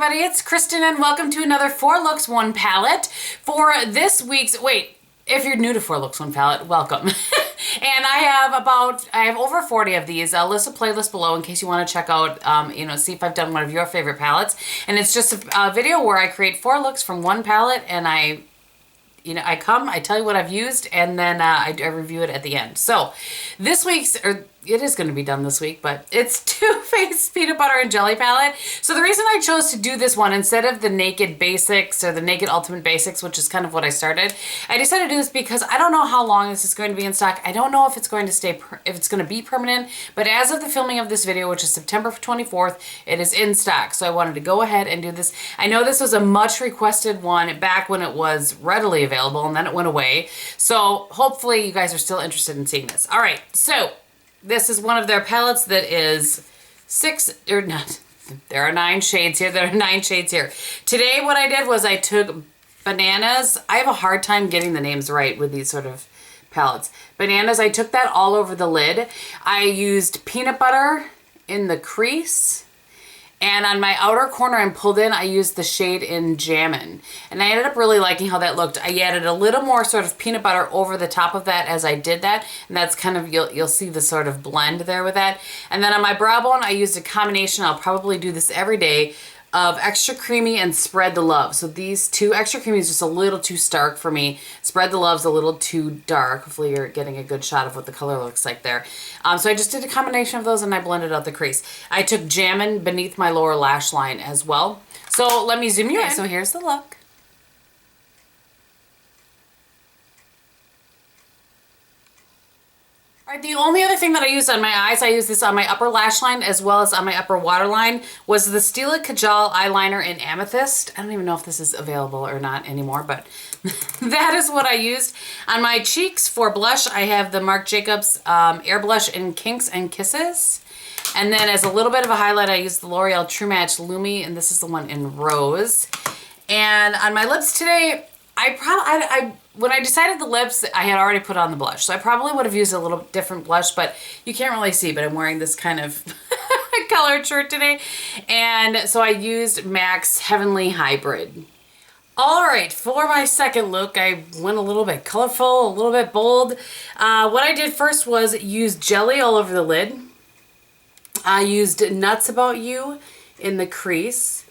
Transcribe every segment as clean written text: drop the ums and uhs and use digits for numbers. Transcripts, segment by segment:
everybody, it's Kristin and welcome to another 4 Looks 1 palette. For this week's, if you're new to 4 Looks 1 palette, welcome. And I have over 40 of these. I'll list a playlist below in case you want to check out, see if I've done one of your favorite palettes. And it's just a video where I create 4 looks from one palette and I tell you what I've used, and then I review it at the end. So this week's, it is going to be done this week, but it's Too Faced Peanut Butter and Jelly Palette. So the reason I chose to do this one instead of the Naked Basics or the Naked Ultimate Basics, which is kind of what I started, I decided to do this because I don't know how long this is going to be in stock. I don't know if it's going to stay, if it's going to be permanent, but as of the filming of this video, which is September 24th, it is in stock. So I wanted to go ahead and do this. I know this was a much requested one back when it was readily available, and then it went away. So hopefully you guys are still interested in seeing this. All right, so this is one of their palettes that is there are 9 shades here. There are 9 shades here. Today what I did was I took Bananas. I have a hard time getting the names right with these sort of palettes. Bananas, I took that all over the lid. I used Peanut Butter in the crease. And on my outer corner and pulled in, I used the shade in Jammin'. And I ended up really liking how that looked. I added a little more sort of peanut butter over the top of that as I did that. And that's kind of, you'll see the sort of blend there with that. And then on my brow bone, I used a combination, I'll probably do this every day, of Extra Creamy and Spread the Love. So these two, Extra Creamy is just a little too stark for me. Spread the Love's a little too dark. Hopefully you're getting a good shot of what the color looks like there. So I just did a combination of those and I blended out the crease. I took Jammin' beneath my lower lash line as well. So let me zoom you in. So here's the look. All right, the only other thing that I used on my eyes, I used this on my upper lash line as well as on my upper waterline, was the Stila Kajal eyeliner in Amethyst. I don't even know if this is available or not anymore, but that is what I used. On my cheeks for blush, I have the Marc Jacobs Air Blush in Kinks and Kisses. And then as a little bit of a highlight, I used the L'Oreal True Match Lumi, and this is the one in Rose. And on my lips today, when I decided the lips, I had already put on the blush. So I probably would have used a little different blush, but you can't really see, but I'm wearing this kind of colored shirt today. And so I used MAC's Heavenly Hybrid. All right, for my second look, I went a little bit colorful, a little bit bold. What I did first was use jelly all over the lid. I used Nuts About You in the crease.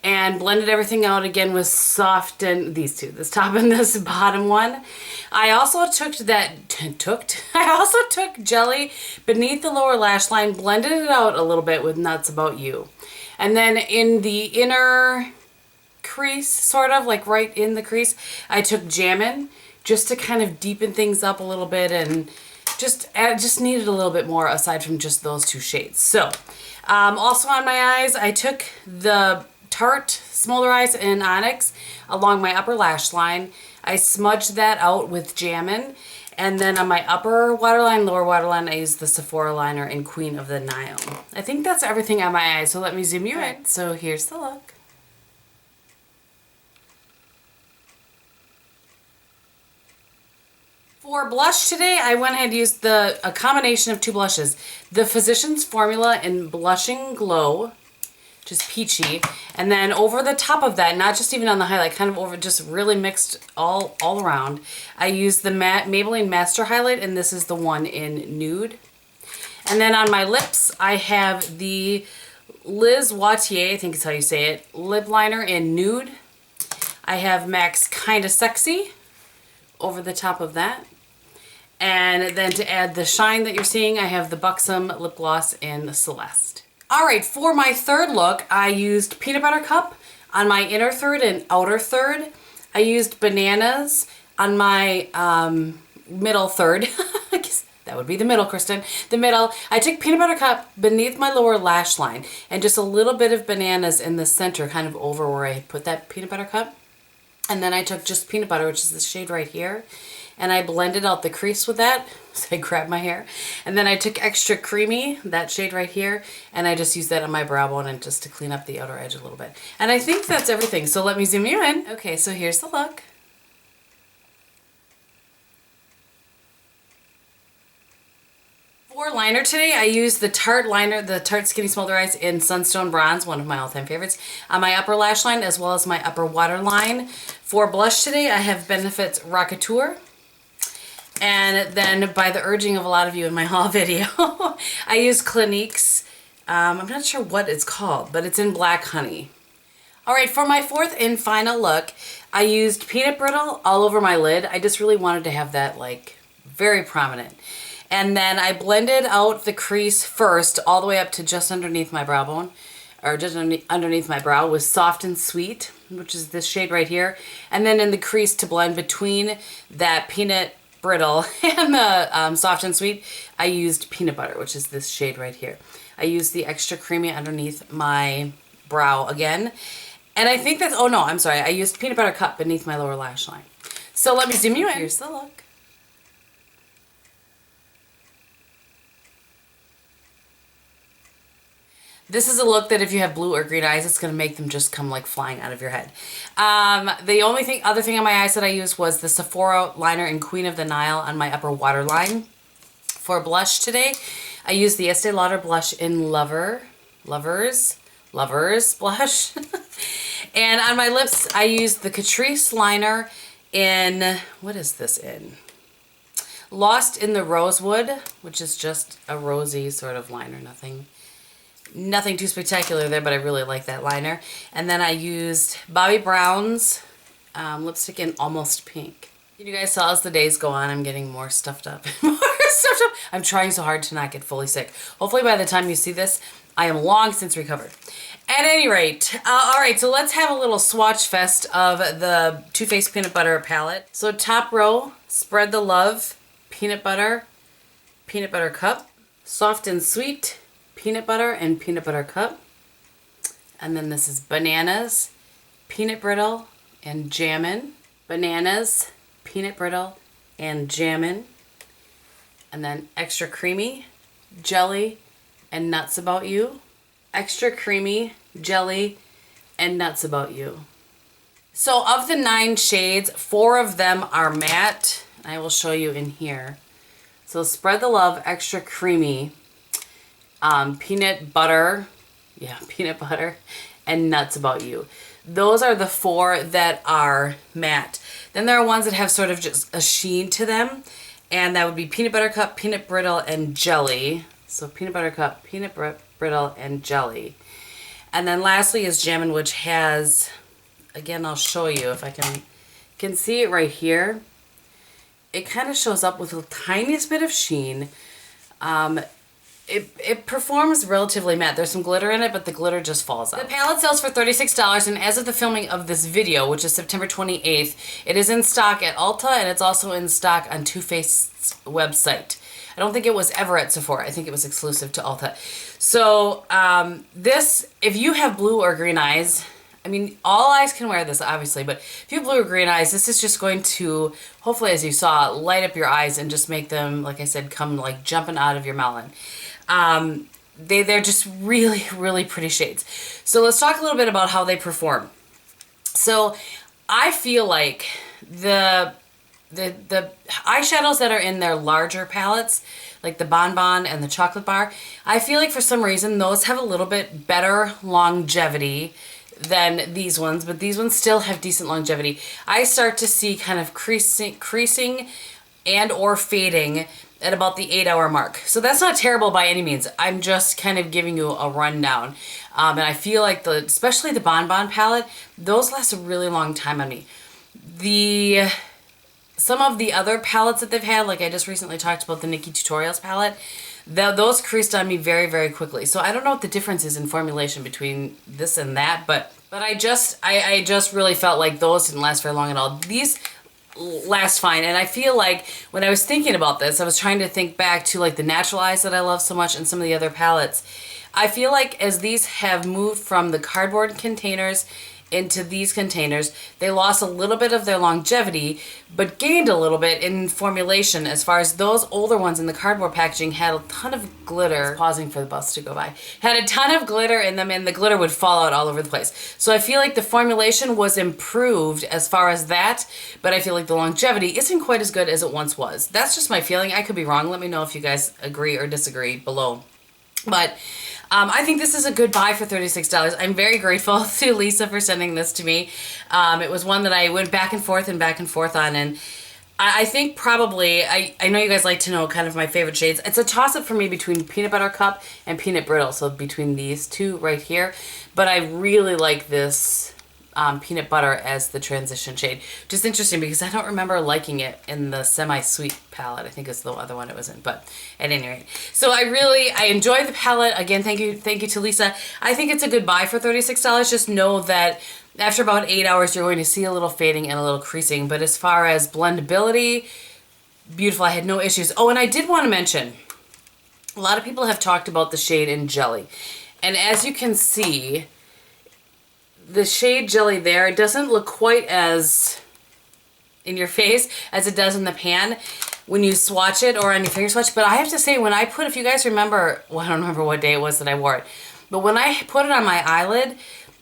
And blended everything out again with soft and these two, this top and this bottom one. I also took jelly beneath the lower lash line, blended it out a little bit with Nuts About You. And then in the inner crease, sort of like right in the crease, I took Jammin' just to kind of deepen things up a little bit and just needed a little bit more aside from just those 2 shades. So also on my eyes, I took the Tarte Smolder Eyes in Onyx along my upper lash line. I smudged that out with Jammin'. And then on my upper waterline, lower waterline, I used the Sephora liner in Queen of the Nile. I think that's everything on my eyes, so let me zoom you in. So here's the look. For blush today, I went ahead and used a combination of 2 blushes. The Physicians Formula in Blushing Glow, just peachy, and then over the top of that, not just even on the highlight, kind of over, just really mixed all around, I used the Maybelline Master Highlight, and this is the one in Nude. And then on my lips, I have the Liz Wautier, I think is how you say it, lip liner in Nude. I have MAC's Kinda Sexy over the top of that. And then to add the shine that you're seeing, I have the Buxom lip gloss in Celeste. All right, for my third look, I used Peanut Butter Cup on my inner third and outer third. I used Bananas on my middle third. I guess that would be the middle, Kristin. The middle. I took Peanut Butter Cup beneath my lower lash line and just a little bit of Bananas in the center, kind of over where I put that Peanut Butter Cup. And then I took just Peanut Butter, which is the shade right here, and I blended out the crease with that. So I grabbed my hair. And then I took Extra Creamy, that shade right here, and I just used that on my brow bone and just to clean up the outer edge a little bit. And I think that's everything. So let me zoom you in. Okay, so here's the look. For liner today, I used the Tarte liner, the Tarte Skinny Smolder Eyes in Sunstone Bronze, one of my all-time favorites, on my upper lash line as well as my upper waterline. For blush today, I have Benefit's Rockateur. And then by the urging of a lot of you in my haul video, I used Clinique's, I'm not sure what it's called, but it's in Black Honey. All right, for my fourth and final look, I used Peanut Brittle all over my lid. I just really wanted to have that like very prominent. And then I blended out the crease first all the way up to just underneath my brow bone, or just underneath my brow with Soft and Sweet, which is this shade right here. And then in the crease to blend between that Peanut Brittle and the Soft and Sweet, I used Peanut Butter, which is this shade right here. I used the extra creamy underneath my brow again. And I think that's, oh no, I'm sorry. I used Peanut Butter Cup beneath my lower lash line. So let me zoom you in. Here's the look. This is a look that if you have blue or green eyes, it's going to make them just come like flying out of your head. The only other thing on my eyes that I used was the Sephora liner in Queen of the Nile on my upper waterline. For blush today, I used the Estee Lauder blush in Lovers blush. And on my lips, I used the Catrice liner in, what is this in? Lost in the Rosewood, which is just a rosy sort of liner, nothing too spectacular there, but I really like that liner. And then I used Bobbi Brown's lipstick in Almost Pink. You guys saw as the days go on, I'm getting more stuffed up. I'm trying so hard to not get fully sick. Hopefully by the time you see this, I am long since recovered. At any rate, all right, so let's have a little swatch fest of the Too Faced Peanut Butter palette. So top row, Spread the Love, Peanut Butter Cup, Soft and Sweet, Peanut Butter and Peanut Butter Cup. And then this is Bananas, Peanut Brittle, and Jammin'. Bananas, Peanut Brittle, and Jammin'. And then Extra Creamy, Jelly, and Nuts About You. Extra Creamy, Jelly, and Nuts About You. So of the 9 shades, 4 of them are matte. I will show you in here. So Spread the Love, Extra Creamy, Peanut Butter, and Nuts About You. Those are the 4 that are matte. Then there are ones that have sort of just a sheen to them, and that would be Peanut Butter Cup, Peanut Brittle, and Jelly. So Peanut Butter Cup, Peanut Brittle, and Jelly. And then lastly is Jammin', which has, again, I'll show you if I can see it right here. It kind of shows up with a tiniest bit of sheen. It performs relatively matte. There's some glitter in it, but the glitter just falls out. The palette sells for $36, and as of the filming of this video, which is September 28th, it is in stock at Ulta, and it's also in stock on Too Faced's website. I don't think it was ever at Sephora. I think it was exclusive to Ulta. So this, if you have blue or green eyes, I mean, all eyes can wear this, obviously, but if you have blue or green eyes, this is just going to, hopefully, as you saw, light up your eyes and just make them, like I said, come like jumping out of your melon. They're just really, really pretty shades. So let's talk a little bit about how they perform. So I feel like the eyeshadows that are in their larger palettes, like the Bon Bon and the Chocolate Bar, I feel like for some reason those have a little bit better longevity than these ones, but these ones still have decent longevity. I start to see kind of creasing and or fading at about the 8-hour mark. So that's not terrible by any means. I'm just kind of giving you a rundown. And I feel like especially the Bon Bon palette, those last a really long time on me. Some of the other palettes that they've had, like I just recently talked about the Nikkie Tutorials palette, those creased on me very, very quickly. So I don't know what the difference is in formulation between this and that, but I just really felt like those didn't last very long at all. These last fine, and I feel like when I was thinking about this, I was trying to think back to like the Natural Eyes that I love so much and some of the other palettes. I feel like as these have moved from the cardboard containers into these containers, they lost a little bit of their longevity, but gained a little bit in formulation. As far as those older ones in the cardboard packaging had a ton of glitter, pausing for the bus to go by, had a ton of glitter in them, and the glitter would fall out all over the place. So I feel like the formulation was improved as far as that, but I feel like the longevity isn't quite as good as it once was. That's just my feeling. I could be wrong. Let me know if you guys agree or disagree below. But I think this is a good buy for $36. I'm very grateful to Lisa for sending this to me. It was one that I went back and forth on, and I think probably, I know you guys like to know kind of my favorite shades. It's a toss-up for me between Peanut Butter Cup and Peanut Brittle, so between these two right here. But I really like this Peanut Butter as the transition shade. Just interesting because I don't remember liking it in the semi-sweet palette. I think it's the other one it was in, but at any rate. So I enjoy the palette. Again, thank you to Lisa. I think it's a good buy for $36. Just know that after about 8 hours, you're going to see a little fading and a little creasing. But as far as blendability, beautiful. I had no issues. Oh, and I did want to mention, a lot of people have talked about the shade in Jelly. And as you can see, the shade Jelly there doesn't look quite as in your face as it does in the pan when you swatch it or on your finger swatch. But I have to say, when I put, if you guys remember, well, I don't remember what day it was that I wore it, but when I put it on my eyelid,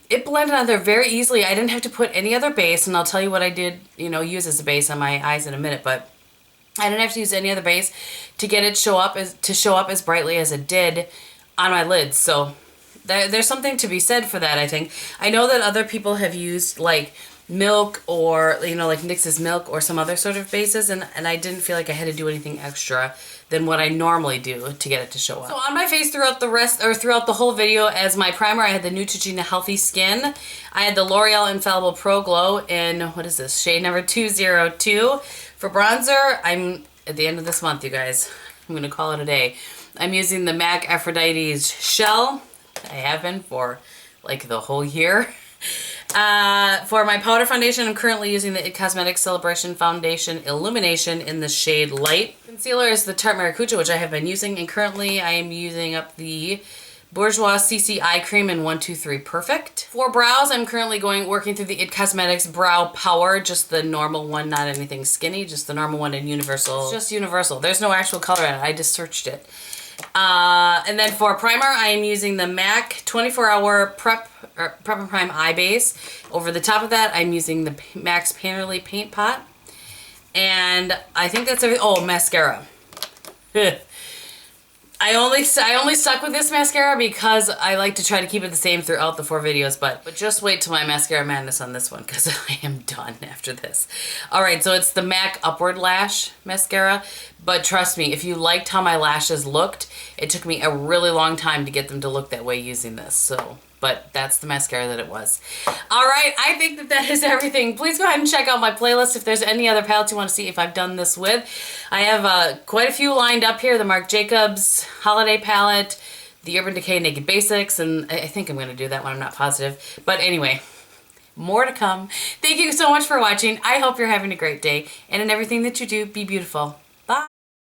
it blended on there very easily. I didn't have to put any other base, and I'll tell you what I did, use as a base on my eyes in a minute, but I didn't have to use any other base to get it show up as brightly as it did on my lids. So there's something to be said for that, I think. I know that other people have used like milk or, like NYX's milk or some other sort of bases, and I didn't feel like I had to do anything extra than what I normally do to get it to show up. So on my face throughout the whole video as my primer, I had the Neutrogena Healthy Skin. I had the L'Oreal Infallible Pro Glow in, what is this, shade number 202. For bronzer, I'm, at the end of this month, you guys, I'm gonna call it a day. I'm using the MAC Aphrodites Shell. I have been for like the whole year. For my powder foundation, I'm currently using the IT Cosmetics Celebration Foundation Illumination in the shade Light. Concealer is the Tarte Maracuja, which I have been using, and currently I am using up the Bourjois CC Eye Cream in 123 Perfect. For brows, I'm currently working through the IT Cosmetics Brow Power, just the normal one, not anything skinny, just the normal one in Universal. It's just Universal. There's no actual color in it. I just searched it. And then for primer, I am using the MAC 24-Hour Prep and Prime Eye Base. Over the top of that, I'm using the MAC's Painterly Paint Pot. And I think that's everything. Oh, mascara. I only stuck with this mascara because I like to try to keep it the same throughout the 4 videos, but just wait till my mascara madness on this one because I am done after this. Alright, so it's the MAC Upward Lash Mascara, but trust me, if you liked how my lashes looked, it took me a really long time to get them to look that way using this, but that's the mascara that it was. Alright, I think that is everything. Please go ahead and check out my playlist if there's any other palettes you want to see if I've done this with. I have quite a few lined up here. The Marc Jacobs Holiday Palette, the Urban Decay Naked Basics, and I think I'm going to do that one, I'm not positive. But anyway, more to come. Thank you so much for watching. I hope you're having a great day, and in everything that you do, be beautiful.